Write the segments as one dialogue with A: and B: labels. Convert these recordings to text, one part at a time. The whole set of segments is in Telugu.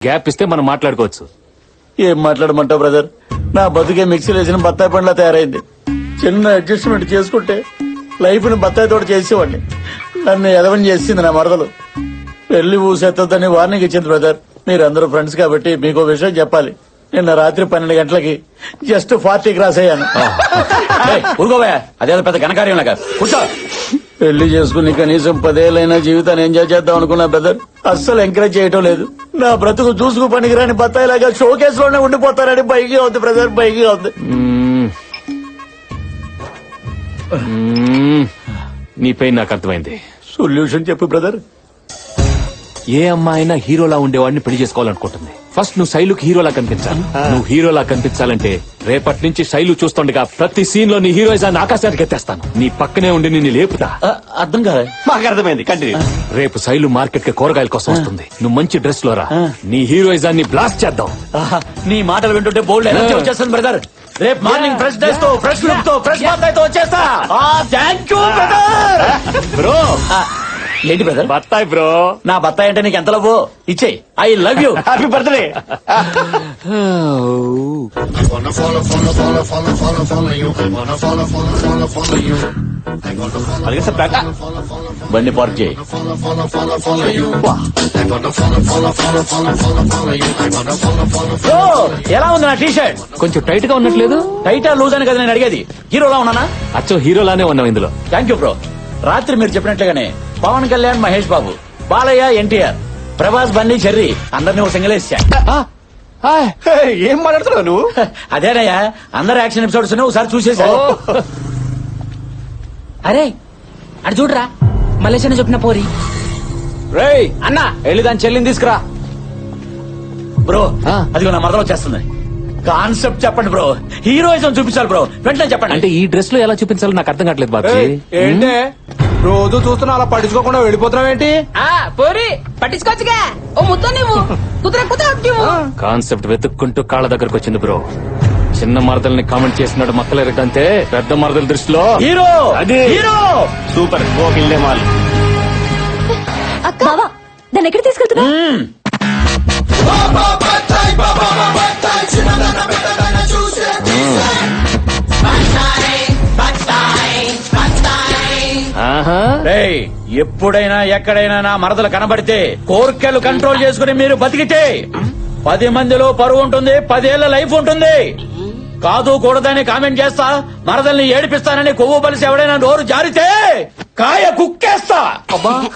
A: గ్యాప్ ఇస్తే మనం మాట్లాడుకోవచ్చు.
B: ఏం మాట్లాడమంటావు బ్రదర్? నా బతుకే మిక్సీలో వేసిన బత్తాయి పండ్లా తయారైంది. చిన్న అడ్జస్ట్మెంట్ చేసుకుంటే లైఫ్ ని బత్తాయి తోట చేసేవాడిని. నన్ను ఎదవని చేసింది నా మరదలు. పెళ్లి ఊసెత్తదని వార్నింగ్ ఇచ్చింది బ్రదర్. మీరందరూ ఫ్రెండ్స్ కాబట్టి మీకు విషయం చెప్పాలి. నిన్న రాత్రి 12 గంటలకి జస్ట్ 40 క్రాస్ అయ్యాను.
C: ఊరుకోవా, అదేదో పెద్ద ఘనకార్యం లాగా. కూర్చో.
B: పెళ్లి చేసుకుని కనీసం 10 ఏళ్ళైనా జీవితాన్ని ఎంజాయ్ చేద్దాం అనుకున్నా బ్రదర్. అస్సలు ఎంకరేజ్ చేయటం లేదు. నా బ్రతుకు చూసుకు పనికిరాని బత్తాయిలాగా షోకేస్ లోనే ఉండిపోతారని బైకి అవుతుంది బ్రదర్, బైకి అవుతుంది.
A: నీ పెయిన్ నాకు అర్థమైంది.
B: సొల్యూషన్ చెప్పు బ్రదర్.
A: ఏ అమ్మాయినా హీరోలా ఉండేవాడిని పెళ్లి చేసుకోవాలనుకుంటుంది. ఫస్ట్ నువ్వు శైలుకి హీరోలా కనిపించాలి. నువ్వు హీరోలా కనిపించాలంటే రేపటి నుంచి శైలు చూస్తుండగా ప్రతి సీన్ లో నీ హీరోయిజాన్ని ఆకాశానికి ఎత్తేస్తాను. నీ పక్కనే ఉండి నిన్ను లేపుతా.
B: అర్థం కాదు.
C: మాకు అర్థమైంది, కంటిన్యూ.
A: రేపు శైలు మార్కెట్ కి కూరగాయల కోసం వస్తుంది. నువ్వు మంచి డ్రెస్ లో రా. నీ హీరోయిజాన్ని బ్లాస్ట్ చేద్దాం.
C: నీ మాటలు వింటుంటే బోల్డ్ ఎనర్జీ వచ్చేస్తుంది బ్రదర్. రేపు మార్నింగ్ ఫ్రెష్ డ్రెస్ తో, ఫ్రెష్ లుక్ తో, ఫ్రెష్ బత్తాయితో వచ్చేస్తా. Thank you brother.
A: బ్రో
C: ఏంటి బ్రదర్?
A: బత్తాయి బ్రో.
C: నా బత్తాయి అంటే నీకు ఎంత లవ్? ఇచ్చే. I love you. Happy birthday. బండి పార్క్ చేయి. ఎలా ఉంది నా టీ షర్ట్?
A: కొంచెం టైట్ గా ఉన్నట్లేదు.
C: టైటా లూజ్ అని కదా నేను అడిగేది. హీరోలా ఉన్నానా?
A: అచ్చో హీరోలానే ఉన్నావు ఇందులో.
C: Thank you bro. రాత్రి మీరు చెప్పినట్లుగానే పవన్ కళ్యాణ్, మహేష్ బాబు, బాలయ్య, ఎన్టీఆర్, ప్రభాస్, బన్నీ, చెర్రీ అందరినీ ఒక సింగిల్ వేసా.
B: ఏం మాట్లాడుతున్నావు నువ్వు?
C: అదేనయ్యా, అందరు యాక్షన్ ఎపిసోడ్స్ ఒకసారి చూసేసా.
D: అరే అటు చూడరా, మలేషియా చెప్పిన పోరి.
C: రేయ్ అన్నా, వెళ్ళి దాని చెల్లిని తీసుకురా. బ్రో అదిగో నా మరదలు వచ్చేస్తుంది. కాన్సెప్ట్ చెప్పండి బ్రో. హీరోయిజం చూపించాలి బ్రో, వెంటనే చెప్పండి.
A: అంటే ఈ డ్రెస్ లో ఎలా చూపించాలో నాకు అర్థం కావట్లేదు బాబీ.
E: ఏంటే రోజు చూస్తున్నా అలా పట్టించుకోకుండా వెళ్ళిపోతున్నావు ఏంటి?
D: పోరి పట్టించుకోవచ్చుగా. ఓ ముద్ద నువ్వు కుదర కుదర.
A: కాన్సెప్ట్ వెతుక్కుంటూ కాళ్ళ దగ్గరకు వచ్చింది బ్రో. చిన్న మరదల్ని కామెంట్ చేసినాడు మక్కలేరటంటే పెద్ద మరదల దృష్టిలో
C: హీరో.
A: అది
C: హీరో
A: సూపర్. ఓకిల్లే మాల్.
F: బావా దాన్ని ఎక్కడ తీసుకెళ్తున్నా?
C: ఎప్పుడైనా ఎక్కడైనా నా మరదలు కనబడితే కోర్కెలు కంట్రోల్ చేసుకుని మీరు బతికితే 10 మందిలో పరువు ఉంటుంది, 10 ఏళ్ల లైఫ్ ఉంటుంది. కాదు కూడదని కామెంట్ చేస్తా, మరదల్ని ఏడిపిస్తానని కొవ్వు బలిసి ఎవడైనా నోరు జారితే కాయ కుక్కేస్తా.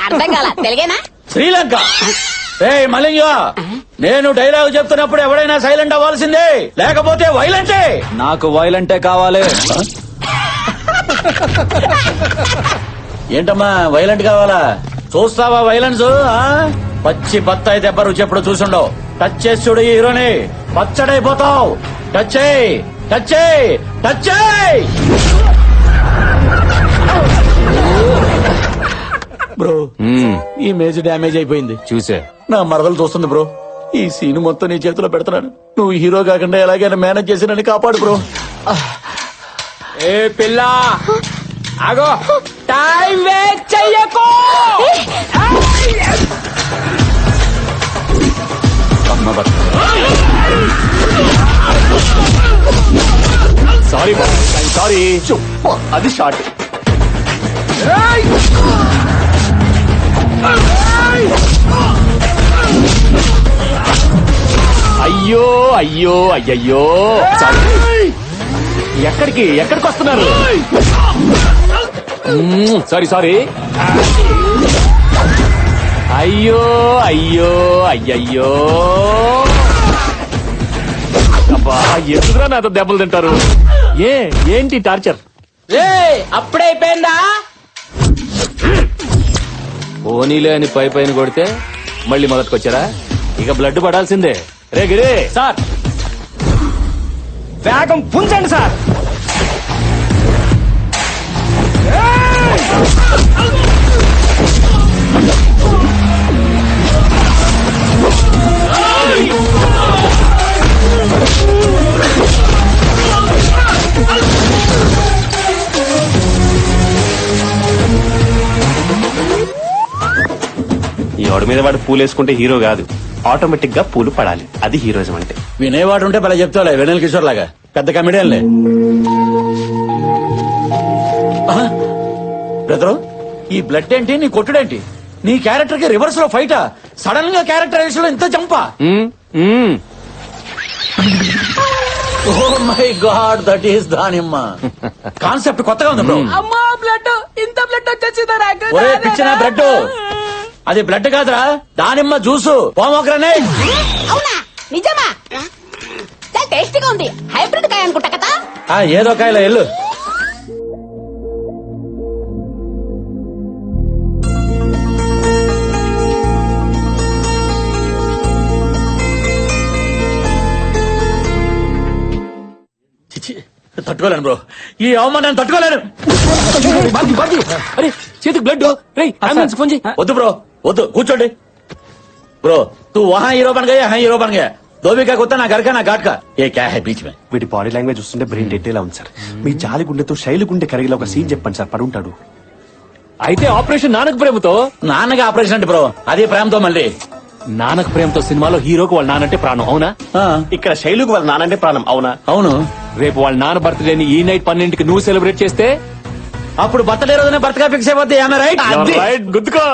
F: అర్థం కాల తెలుగేనా?
C: శ్రీలంక. మలింగ, నేను డైలాగ్ చెప్తున్నప్పుడు ఎవడైనా సైలెంట్ అవ్వాల్సిందే, లేకపోతే వైలెంటే.
B: నాకు వైలెంటే కావాలి.
C: ఏంటమ్మా వైలెంట్ కావాలా? చూస్తావా వైలెన్స్? పచ్చి బత్తాయి దెబ్బ రుచి ఎప్పుడు చూసుండవు. టచ్ చేసి చూడు ఈ హీరోని, పచ్చడైపోతావు. టచ్ చేయి, టచ్ చేయి, టచ్ చేయి.
B: బ్రో ఈ ఇమేజ్ డ్యామేజ్ అయిపోయింది.
A: చూసా,
B: నా మరదలు చూస్తుంది బ్రో. ఈ సీన్ మొత్తం నీ చేతిలో పెడతాను. నువ్వు హీరో కాకుండా ఎలాగైనా మేనేజ్ చేసి నన్ను కాపాడు బ్రో.
E: ఏ పిల్ల ఆగో, టైం వేస్ట్ చెయ్యకు.
A: Sorry sorry.
B: అది షార్ట్.
A: అయ్యో అయ్యో అయ్యయ్యో. ఎక్కడికి వస్తున్నారు? Sorry sorry. అయ్యో అయ్యో అయ్యయ్యో. అబ్బా ఎందుకురా నాతో దెబ్బలు తింటారు? ఏంటి టార్చర్?
D: అప్పుడే అయిపోయిందా?
A: ఓనీలే అని పైన కొడితే మళ్ళీ మొదటికొచ్చారా? ఇక బ్లడ్ పడాల్సిందే. రే గిరే
E: సార్ వేగం పుంజండి సార్.
C: ఈ వాడి
G: మీద వాడు పూలు వేసుకుంటే హీరో కాదు, ఆటోమేటిక్ గా పూలు పడాలి. అది హీరోయిజం అంటే.
C: వినేవాడు ఉంటే భలే చెప్తావులే, వెనల్ కిషోర్ లాగా పెద్ద కమెడియన్లే. బ్రదరు, ఈ బ్లడ్ ఏంటి, నీ కొట్టుడేంటి? నీ క్యారెక్టర్ కి రివర్స్ లో ఫైటా? సడన్ గా క్యారెక్టరైజేషన్ లో ఇంత జంపా? Oh my god, that is దానిమ్మ. కాన్సెప్ట్ కొత్తగా ఉంది బ్రో.
D: అమ్మా బ్లడ్, ఇంత బ్లడ్ వచ్చేసిందా నాకు?
C: ఒరే పిచ్చిన బ్లడ్, అది బ్లడ్ కాదురా, దానిమ్మ జ్యూసు, పోమోగ్రనేట్.
F: అవునా? నిజమా? చాలా టేస్టీగా ఉంది. హైబ్రిడ్ కాయ అనుకుంటా కదా.
C: ఏదో కాయలో ఎల్లు. చిచి, తట్టుకోలేను బ్రో, ఈ అవమానాన్ని తట్టుకోలేను.
A: అరే చేతికి బ్లడ్. అంబులెన్స్ ఫోన్ చేయి.
C: వద్దు బ్రో, వద్దు, కూర్చోండి. బ్రో तू वहाँ हीरो बन गया, यहाँ हीरो बन गया. धोबी का कुत्ता ना घर का ना घाट का, ये क्या है बीच में?
G: వీటి బాడీ లాంగ్వేజ్ చూస్తుంటే బ్రెయిన్ డెడ్ లా ఉంది సార్. మీ జాలి గుండెతో శైలి గుండె కరిగిలా ఒక సీన్ చెప్పండి సార్, పడుంటాడు.
A: అయితే ఆపరేషన్ నానక ప్రేమతో.
C: నాన్నగా ఆపరేషన్ అంటే బ్రో, అది ప్రేమతో మళ్ళీ.
A: నానక ప్రేమతో సినిమాలో హీరోకి వాళ్ళ నానంటే ప్రాణం, అవునా?
G: ఇక్కడ శైలుకు వాళ్ళ నానంటే ప్రాణం, అవునా?
C: అవును.
A: రేపు వాళ్ళ నాన్న బర్త్డేని ఈ నైట్ 12కి నువ్వు సెలబ్రేట్ చేస్తే
C: అప్పుడు బర్త్డే రోజునే బర్త్గా ఫిక్స్ అయిపోద్ది. రైట్?
A: గుద్దుకో.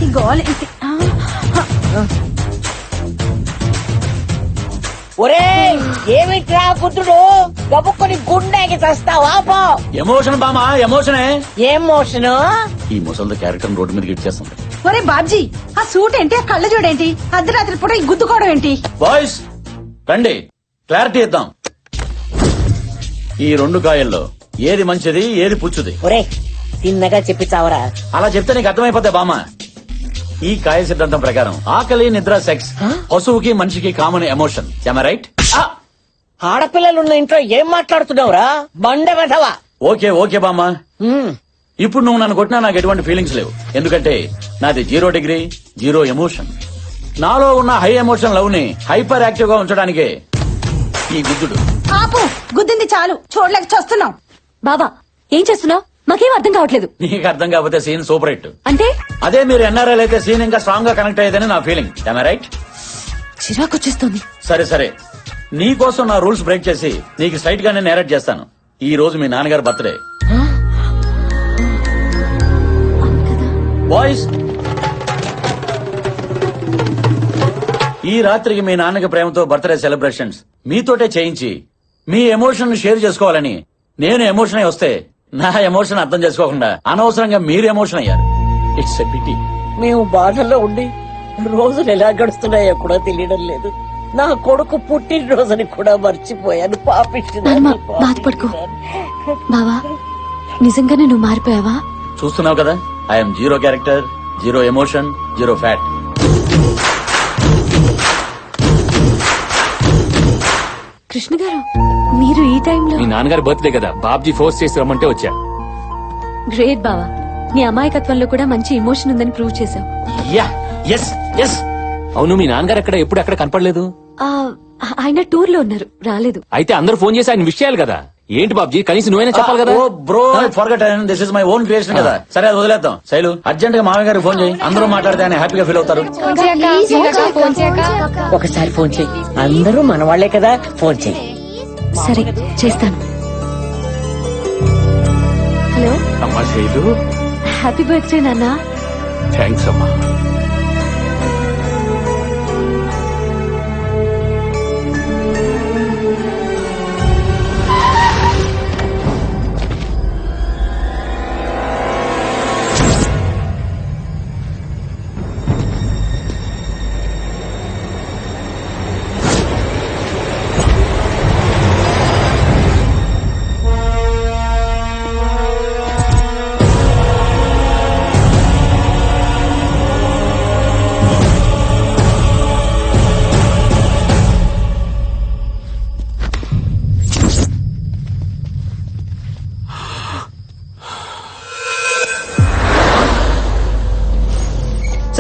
D: ఈ గోల్ ఏంటి?
H: ఒరే ఏమిట్రా పుత్రుడు, గబుక్కుని గుండెకి చస్తావా? పో.
C: ఎమోషన్ బామా, ఎమోషనే.
H: ఏం మోషను?
C: ఈ ముసలి క్యారెక్టర్ రోడ్డు మీదకి ఇచ్చేస్తుంది.
D: ఒరే బాబ్జీ, ఆ సూట్ ఏంటి, ఆ కళ్ళ చూడేంటి, అర్ధరాత్రి పూట ఈ గుద్దుకోవడం ఏంటి?
C: బాయ్స్ రండి, క్లారిటీ ఇద్దాం. ఈ రెండు కాయల్లో ఏది మంచిది, ఏది పుచ్చుది?
H: ఒరే తిన్నగా చెప్పి చావరా.
C: అలా చెప్తే నీకు అర్థమైపోద్ది బామ్మ. ఈ కాయ సిద్ధాంతం ప్రకారం ఆకలి, నిద్ర, సెక్స్ పశువుకి మనిషికి కామన్ ఎమోషన్. రైట్?
H: ఆడపిల్లలున్న ఇంట్లో ఏం మాట్లాడుతున్నావురా, బండ వెధవా.
C: ఓకే ఓకే బామ్మ, ఇప్పుడు నువ్వు నన్ను కొట్టినా నాకు ఎటువంటి ఫీలింగ్స్ లేవు. ఎందుకంటే నాది 0 డిగ్రీ 0 ఎమోషన్. నాలో ఉన్న హై ఎమోషన్ లవ్ ని హైపర్ యాక్టివ్ గా ఉంచడానికే ఈ గుద్దుడు.
D: ఆపు, గుద్దింది చాలు, చూడలేక చస్తున్నాం.
F: బావా ఏం చేస్తున్నావు? మాకేం అర్థం కావట్లేదు.
C: నీకు అర్థం కాకపోతే సీన్ సూపర్ హిట్.
F: అంటే
C: అదే మీరు ఎన్ఆర్ఐ అయితే సీన్ ఇంకా స్ట్రాంగ్ గా కనెక్ట్ అయ్యేదని నా ఫీలింగ్. రైట్?
F: చిరాకు వచ్చేస్తోంది.
C: సరే సరే, నీ కోసం నా రూల్స్ బ్రేక్ చేసి నీకు స్ట్రైట్ గానే నేరేట్ చేస్తాను. ఈ రోజు మీ నాన్నగారి బర్త్డే. బాయ్స్, ఈ రాత్రికి మీ నాన్నకి ప్రేమతో బర్త్డే సెలబ్రేషన్స్ మీతోటే చేయించి మీ ఎమోషన్ షేర్ చేసుకోవాలని నేను ఎమోషన్ అయి వస్తే నా ఎమోషన్ అర్థం చేసుకోకుండా అనవసరంగా మీరు ఎమోషన్ అయ్యారు. It's a pity.
H: మేము బాధల్లో ఉండి రోజులు ఎలా గడుస్తున్నాయో కూడా తెలియడం లేదు. నా కొడుకు పుట్టినరోజుని కూడా మర్చిపోయాను.
F: నాన్నమ్మ, బాధపడుకో. బావా నిజంగానే నువ్వు మారిపోయావా?
C: చూస్తున్నావు కదా, I'm 0 character, 0 emotion, 0 fat.
F: Krishna గారు, మీరు ఈ టైంలో?
A: మీ నాన్నగారి బర్త్డే కదా, బాబ్జీ ఫోర్స్ చేసి రమ్మంటే వచ్చా.
F: గ్రేట్ బావా, నీ అమాయకత్వంలో కూడా మంచి ఎమోషన్ ఉందని ప్రూవ్ చేశావు.
C: Yeah, yes yes.
A: అవును, మీ నాన్నగారు ఎక్కడ ఎప్పుడు ఎక్కడ కనపడలేదు?
F: ఆయన టూర్ లో ఉన్నారు, రాలేదు.
A: అయితే అందరూ ఫోన్ చేసి ఆయన విషయాలు కదా. ఏంటి బాబ్జీ, కనీసం నువ్వైనా చెప్పాలి కదా.
C: Oh bro, forgot, this is my own creation కదా. సరే అది వదిలేద్దాం. శైలు, అర్జెంట్ గా మామయ్య గారికి ఫోన్ చేయి. అందరూ మాట్లాడితే ఆయన హ్యాపీగా ఫీల్ అవుతారు.
H: ఒకసారి ఫోన్ చెయ్యి, అందరూ మన వాళ్లే కదా. ఫోన్ చెయ్యి.
F: సరే చేస్తాను. హలో,
A: అమ్మా శైలు,
F: హ్యాపీ బర్త్డే నాన్న.
A: థ్యాంక్స్ అమ్మా.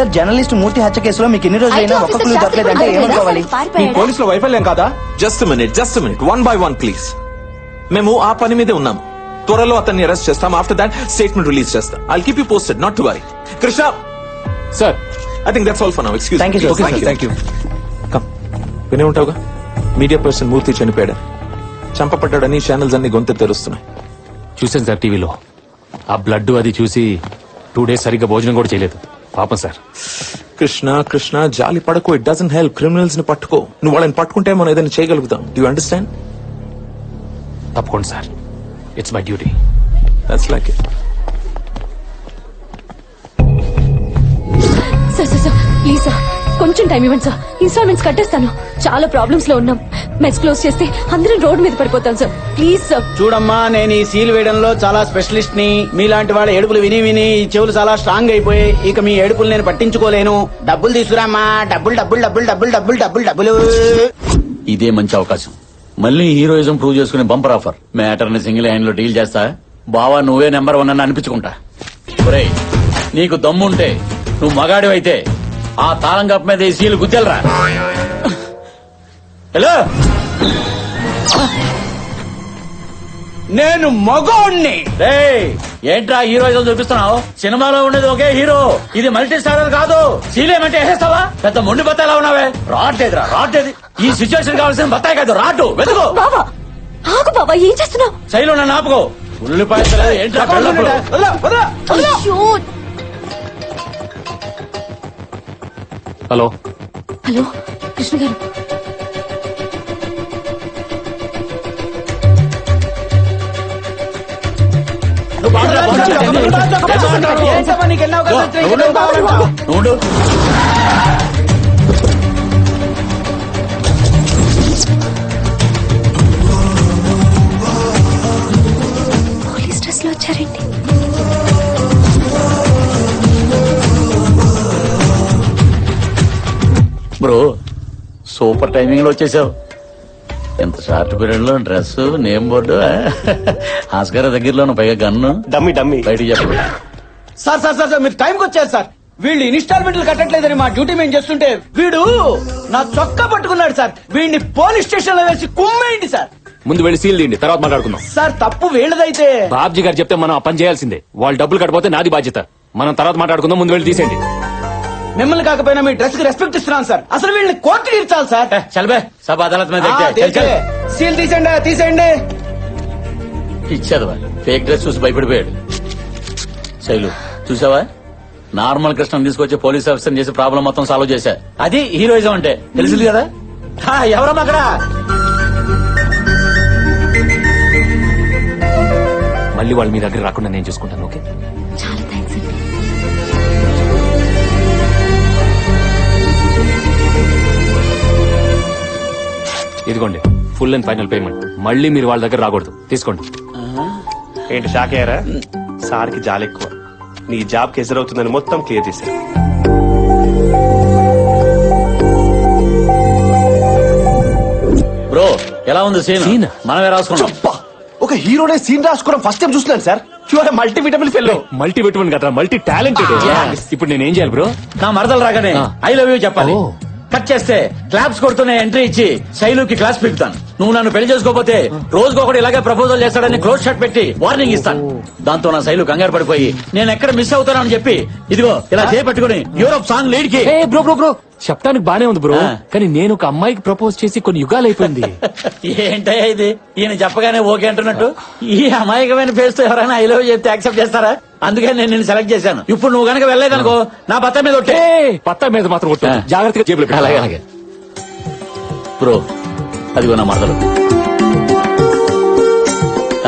I: సార్ జర్నలిస్ట్ మూర్తి హత్య కేసులో మీకు ఎన్ని రోజులైనా ఒక్క క్లూ దొరకలేదంటే ఏమనుకోవాలి?
E: మీ పోలీసుల వైఫల్యం కాదా?
J: Just minute one by one please. మేము ఆ పని మీదే ఉన్నాము. త్వరలో అతన్ని అరెస్ట్ చేస్తాం. ఆఫ్టర్ దాట్ స్టేట్మెంట్ రిలీజ్ చేస్తాం. I'll keep you posted, not to worry. Krishna,
A: sir
J: I think that's all for now. Excuse
I: Thank you, sir.
J: Okay, thank you. Come, వినే ఉంటావుగా, మీడియా పర్సన్ మూర్తి చనిపోయాడు, చంపబడ్డాడని ఛానల్స్ అన్ని గొంతు తెరుస్తున్నాయి.
A: చూశాను సార్ టీవీలో. ఆ బ్లడ్ అది చూసి 2 days సరిగ్గా భోజనం కూడా చేయలేదు. పాపం సార్.
J: కృష్ణ జాలి పడకు. It doesn't help. క్రిమినల్స్ ని పట్టుకో. నువ్వు వాళ్ళని పట్టుకుంటే మనం ఏదైనా చేయగలుగుతాం. Do understand?
A: తప్పకుండా sir, it's my duty.
J: That's like it.
F: Sir please sir, కొంచెం టైం ఇవ్వండి సార్. ఇన్స్టాల్మెంట్స్ కట్టేస్తాను. చాలా ప్రాబ్లమ్స్ లో ఉన్నాం. మెస్ క్లోజ్ చేస్తే అందరం రోడ్ మీద పడిపోతాం సార్. Please sir.
B: చూడమ్మా, నేను ఈ సీల్ వేయడంలో చాలా స్పెషలిస్ట్ ని. మీలాంటి వాళ్ళ ఏడుపులు విని విని ఈ చెవులు చాలా స్ట్రాంగ్ అయిపోయి ఇక మీ ఏడుపులు నేను పట్టించుకోలేను. డబ్బులు తీసుకురామ్మా. డబ్బులు. ఇదే మంచి అవకాశం. మళ్ళీ హీరోయిజం ప్రూవ్ చేసుకునే బంపర్ ఆఫర్. మ్యాటర్ ని సింగిల్ హ్యాండ్ లో డీల్ చేస్తా. బావా నువ్వే నెంబర్ 1 అని అనిపించుకుంటా. ఒరేయ్, నీకు దమ్ముంటే నువ్వు మగాడివైతే ఆ తాళం కప్ప మీద ఈ సీలు గుద్దెలరా. హలో,
E: నేను మగోణ్ణి.
C: ఏంట్రా హీరోయిజం చూపిస్తున్నావు? సినిమాలో ఉండేది ఒకే హీరో, ఇది మల్టీ స్టారర్ కాదు. సీలేమంటే వేసేస్తావా? పెద్ద మొండి బత్తాయిలా ఉన్నావే. రాట్లేదు. ఈ సిచ్యువేషన్ కావాల్సిన బత్తాయి కాదు, రాటు వెతుకో.
F: బావా ఆగు బావా, ఏం చేస్తున్నావు?
C: శైలు నన్ను ఆపుకో. ఉల్లిపాయ ఏంట్రా కళ్ళప్పుడు?
F: అయ్యో.
A: హలో
F: హలో కృష్ణ గారు,
B: ఉండు.
F: పోలీస్ డ్రెస్ లో వచ్చారేంటి?
B: బ్రో, సూపర్ టైమింగ్ లో వచ్చేసావు. ఎంత షార్ట్ పీరియడ్ లో డ్రెస్, నేమ్ బోర్డు, ఆస్కార దగ్గరలోను, పైగా గన్ను.
G: డమ్మి
B: బయటికి చెప్పు.
E: సార్ మీరు టైంకి వచ్చారు సార్. వీళ్ళు ఇన్స్టాల్మెంట్లు కట్టట్లేదని మా డ్యూటీ మేము చేస్తుంటే వీడు నా చొక్కా పట్టుకున్నాడు సార్. వీడిని పోలీస్ స్టేషన్ లో వేసి కుమ్మేయండి సార్.
A: ముందు వెళ్ళి సీల్ తీయండి, తర్వాత మాట్లాడుకుందాం.
E: సార్ తప్పు వీళ్ళదైతే
A: బాబ్జీ గారు చెప్తే మనం ఆ పని చేయాల్సిందే. వాళ్ళు డబ్బులు కట్టపోతే నాది బాధ్యత. మనం తర్వాత మాట్లాడుకుందాం. ముందు వెళ్ళి తీసేయండి.
E: మిమ్మల్ని కాకపోయినా మీ డ్రెస్ కి రెస్పెక్ట్ ఇస్తున్నాను సార్. అసలు వీళ్ళని కోర్టుకి ఇచ్చాలి సార్.
C: చల్బే సబ్ అదాలత్ మీద
E: సీల్ తీసేయండి.
B: ఇచ్చేదవా, ఫేక్ డ్రెస్ చూసి భయపడిపోయాడు. శైలు చూసావా, నార్మల్ కృష్ణ తీసుకొచ్చి పోలీస్ ఆఫీసర్ చేసి ప్రాబ్లం మొత్తం సాల్వ్ చేశా.
C: అది హీరోయిజం అంటే తెలిసింది కదా. ఎవరమ్మా అక్కడ?
A: మళ్ళీ వాళ్ళు మీ దగ్గర రాకుండా నేను చూసుకుంటాను. ఓకే,
F: చాలా థ్యాంక్స్ అండి.
A: ఇదిగోండి ఫుల్ అండ్ ఫైనల్ పేమెంట్. మళ్ళీ మీరు వాళ్ళ దగ్గర రాకూడదు. తీసుకోండి.
G: ఏంటి షాక్ అయ్యారా? సార్కి జాలి ఎక్కువ. నీ జాబ్ కి ఎదురవుతుందని మొత్తం క్లియర్ చేశారు.
B: బ్రో, ఎలా ఉంది సీన్?
A: సీన్?
B: మనమే రాసుకున్నాం.
G: అబ్బా, ఒక హీరోనే సీన్ రాసుకోవడం ఫస్ట్ టైం చూస్తున్నాను sir. Multi vitamin fellow.
A: Multi vitamin కదా, మల్టీ టాలెంటెడ్. ఇప్పుడు నేనేం చేయాలి బ్రో?
C: నా మరదలు రాగానే ఐ లవ్ యూ చెప్పాలి.
A: ఓ.
C: కట్ చేస్తే క్లాప్స్ కొడుతూనే ఎంట్రీ ఇచ్చి శైలుకి క్లాస్ పీకుతాను. నువ్వు నన్ను పెళ్లి చేసుకోకపోతే రోజుకొకటి ఇలాగే ప్రపోజల్ చేస్తాడని క్లోజ్ షాట్ పెట్టి వార్నింగ్ ఇస్తాను. దాంతో నా శైలు కంగారు పడిపోయి నేను ఎక్కడ మిస్ అవుతానని చెప్పి ఇదిగో ఇలా చేపట్టుకుని యూరోప్ సాంగ్ లీడ్ కి.
A: బ్రో చెప్పడానికి బానే ఉంది బ్రో, కానీ నేను ఒక అమ్మాయికి ప్రపోజ్ చేసి కొన్ని యుగాలు అయిపోయింది.
C: ఏంటయ్యా ఇది? ఈయన చెప్పగానే ఓకే అంటున్నట్టు ఈ అమాయకమైన ఫేస్ తో ఎవరైనా ఐ లవ్ చెప్తే యాక్సెప్ట్ చేస్తారా? అందుకే నేను నిన్ను సెలెక్ట్ చేశాను. ఇప్పుడు నువ్వు గనక వెళ్ళలేదనుకో నా బత్త మీద ఒట్టే.
A: పత్తా మీద మాత్రం కొట్టు. జాగ్రత్తగా జేబులో పెట్టు.
B: అలాగే బ్రో, అదిగో నా మరదలు.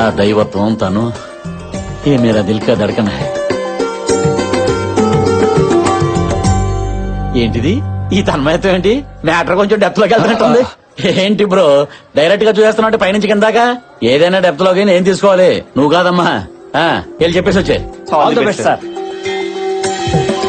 B: ఆ దైవత్వం తను ఏ మేరా దిల్ కా ధడకన్ హై. ఏంటిది ఈ తన్మయత్వం? ఏంటి మ్యాటర్ కొంచెం డెప్త్ లోకి వెళ్తున్నట్టుంది. ఏంటి బ్రో డైరెక్ట్ గా చూసేస్తున్నట్టు పైనుంచి కిందాక? ఏదైనా డెప్త్ లోకి ఏం తీసుకోవాలి? నువ్వు కాదమ్మా, వెళ్ళి చెప్పేసి వచ్చే.
E: All the best sir.